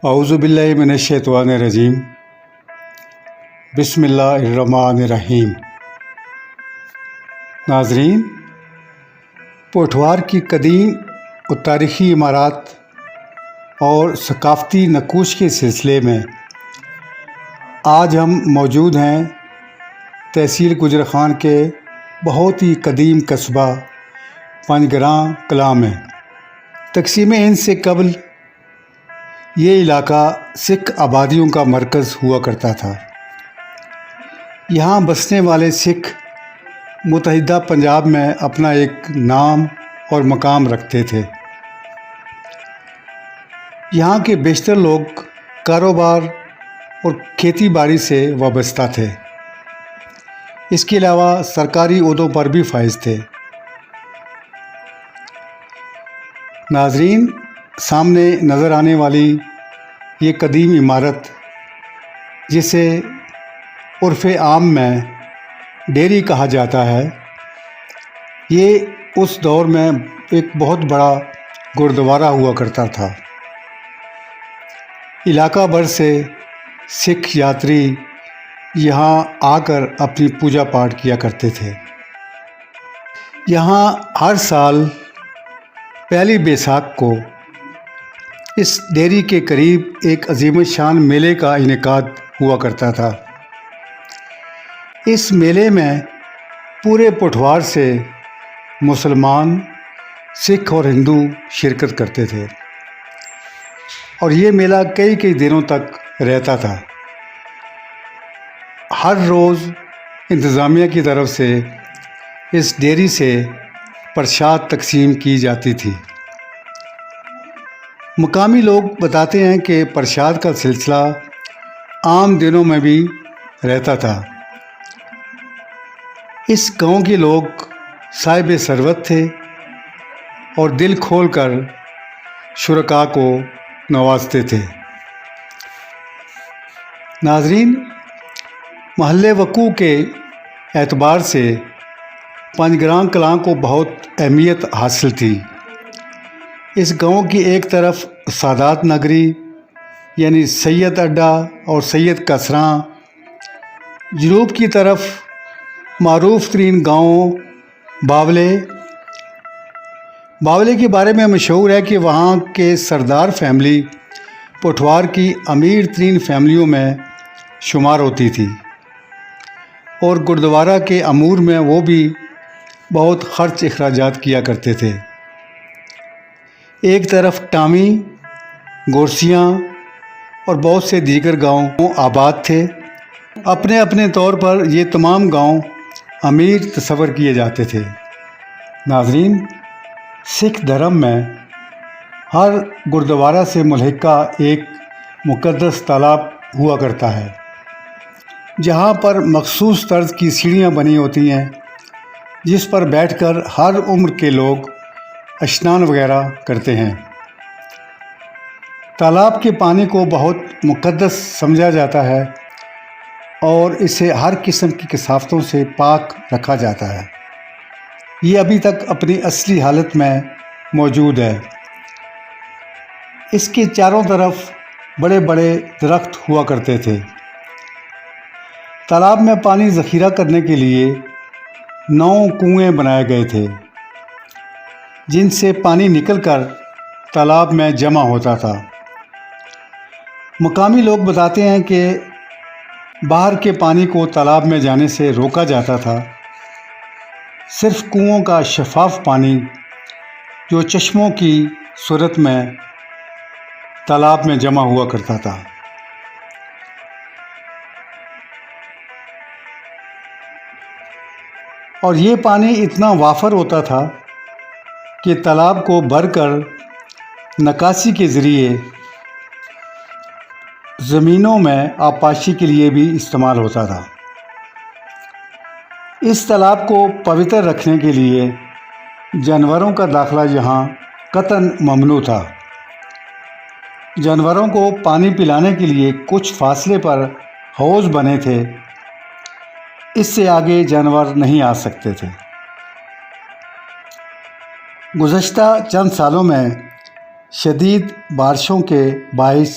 اعوذ باللہ من الشیطان الرجیم بسم اللہ الرحمن الرحیم۔ ناظرین، پوٹھوار کی قدیم و تاریخی عمارات اور ثقافتی نقوش کے سلسلے میں آج ہم موجود ہیں تحصیل گجرخان کے بہت ہی قدیم قصبہ پنجگراں کلاں میں۔ تقسیم ہند سے قبل یہ علاقہ سکھ آبادیوں کا مرکز ہوا کرتا تھا۔ یہاں بسنے والے سکھ متحدہ پنجاب میں اپنا ایک نام اور مقام رکھتے تھے۔ یہاں کے بیشتر لوگ کاروبار اور کھیتی باڑی سے وابستہ تھے۔ اس کے علاوہ سرکاری عہدوں پر بھی فائز تھے۔ ناظرین، سامنے نظر آنے والی یہ قدیم عمارت، جسے عرف عام میں ڈیری کہا جاتا ہے، یہ اس دور میں ایک بہت بڑا گردوارہ ہوا کرتا تھا۔ علاقہ بھر سے سکھ یاتری یہاں آ کر اپنی پوجا پاٹ کیا کرتے تھے۔ یہاں ہر سال پہلی بیساکھ کو اس ڈیری کے قریب ایک عظیم الشان میلے کا انعقاد ہوا کرتا تھا۔ اس میلے میں پورے پوٹھوار سے مسلمان، سکھ اور ہندو شرکت کرتے تھے، اور یہ میلہ کئی دنوں تک رہتا تھا۔ ہر روز انتظامیہ کی طرف سے اس ڈیری سے پرساد تقسیم کی جاتی تھی۔ مقامی لوگ بتاتے ہیں کہ پرساد کا سلسلہ عام دنوں میں بھی رہتا تھا۔ اس گاؤں کے لوگ صاحب ثروت تھے اور دل کھول کر شرکاء کو نوازتے تھے۔ ناظرین، محل وقوع کے اعتبار سے پنجگراں کلاں کو بہت اہمیت حاصل تھی۔ اس گاؤں کی ایک طرف سادات نگری یعنی سید اڈا اور سید کسراں، جنوب کی طرف معروف ترین گاؤں باولے کے بارے میں مشہور ہے کہ وہاں کے سردار فیملی پوٹھوار کی امیر ترین فیملیوں میں شمار ہوتی تھی، اور گردوارہ کے امور میں وہ بھی بہت خرچ اخراجات کیا کرتے تھے۔ ایک طرف ٹامی، گورسیاں اور بہت سے دیگر گاؤں آباد تھے۔ اپنے اپنے طور پر یہ تمام گاؤں امیر تصور کیے جاتے تھے۔ ناظرین، سکھ دھرم میں ہر گردوارہ سے ملحقہ ایک مقدس تالاب ہوا کرتا ہے، جہاں پر مخصوص طرز کی سیڑھیاں بنی ہوتی ہیں، جس پر بیٹھ کر ہر عمر کے لوگ اشنان وغیرہ کرتے ہیں۔ تالاب کے پانی کو بہت مقدس سمجھا جاتا ہے اور اسے ہر قسم کی کثافتوں سے پاک رکھا جاتا ہے۔ یہ ابھی تک اپنی اصلی حالت میں موجود ہے۔ اس کے چاروں طرف بڑے بڑے درخت ہوا کرتے تھے۔ تالاب میں پانی ذخیرہ کرنے کے لیے 9 کنویں بنائے گئے تھے، جن سے پانی نکل کر تالاب میں جمع ہوتا تھا۔ مقامی لوگ بتاتے ہیں کہ باہر کے پانی کو تالاب میں جانے سے روکا جاتا تھا۔ صرف کنووں کا شفاف پانی، جو چشموں کی صورت میں تالاب میں جمع ہوا کرتا تھا۔ اور یہ پانی اتنا وافر ہوتا تھا کہ تالاب کو بھر کر نکاسی کے ذریعے زمینوں میں آبپاشی کے لیے بھی استعمال ہوتا تھا۔ اس تالاب کو پوتر رکھنے کے لیے جانوروں کا داخلہ یہاں قطعاً ممنوع تھا۔ جانوروں کو پانی پلانے کے لیے کچھ فاصلے پر حوض بنے تھے، اس سے آگے جانور نہیں آ سکتے تھے۔ گزشتہ چند سالوں میں شدید بارشوں کے باعث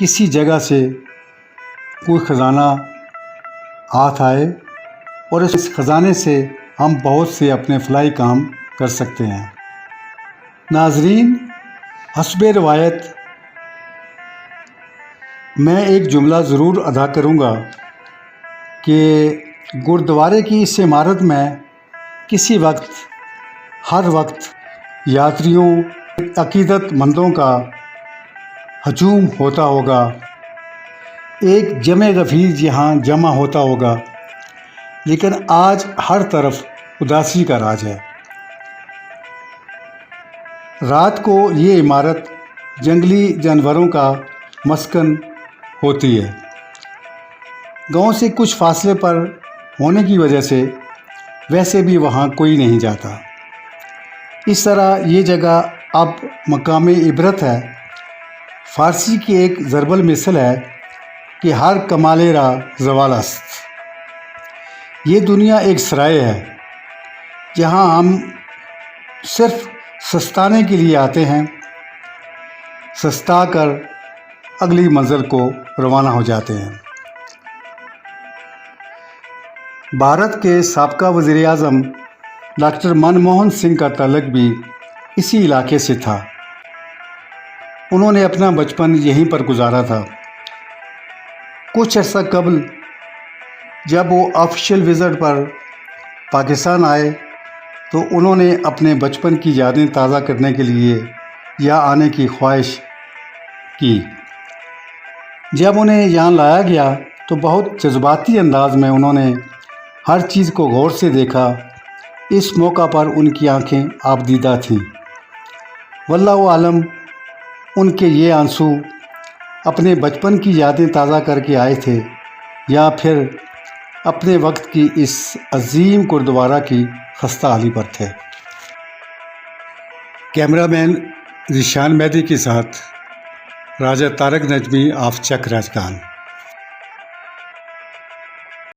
کسی جگہ سے کوئی خزانہ ہاتھ آئے اور اس خزانے سے ہم بہت سے اپنے فلاحی کام کر سکتے ہیں۔ ناظرین، حسب روایت میں ایک جملہ ضرور ادا کروں گا کہ گرودوارے کی اس عمارت میں کسی وقت ہر وقت یاتریوں عقیدت مندوں کا ہجوم ہوتا ہوگا، ایک جمع غفیر یہاں جمع ہوتا ہوگا، لیکن آج ہر طرف اداسی کا راج ہے۔ رات کو یہ عمارت جنگلی جانوروں کا مسکن ہوتی ہے۔ گاؤں سے کچھ فاصلے پر ہونے کی وجہ سے ویسے بھی وہاں کوئی نہیں جاتا۔ اس طرح یہ جگہ اب مقام عبرت ہے۔ فارسی کی ایک ضرب المثل ہے کہ ہر کمال را زوال است۔ یہ دنیا ایک سرائے ہے جہاں ہم صرف سستانے کے لیے آتے ہیں، سستا کر اگلی منزل کو روانہ ہو جاتے ہیں۔ بھارت کے سابقہ وزیر اعظم ڈاکٹر منموہن سنگھ کا تعلق بھی اسی علاقے سے تھا۔ انہوں نے اپنا بچپن یہیں پر گزارا تھا۔ کچھ عرصہ قبل جب وہ آفیشیل وزٹ پر پاکستان آئے تو انہوں نے اپنے بچپن کی یادیں تازہ کرنے کے لیے یہاں آنے کی خواہش کی۔ جب انہیں یہاں لایا گیا تو بہت جذباتی انداز میں انہوں نے ہر چیز کو غور سے دیکھا۔ اس موقع پر ان کی آنکھیں آبدیدہ تھیں۔ واللہ عالم ان کے یہ آنسو اپنے بچپن کی یادیں تازہ کر کے آئے تھے یا پھر اپنے وقت کی اس عظیم گرودوارہ کی خستہ حالی پر تھے۔ کیمرہ مین ذیشان مہدی کے ساتھ راجہ طارق نجمی آف چک راجگان۔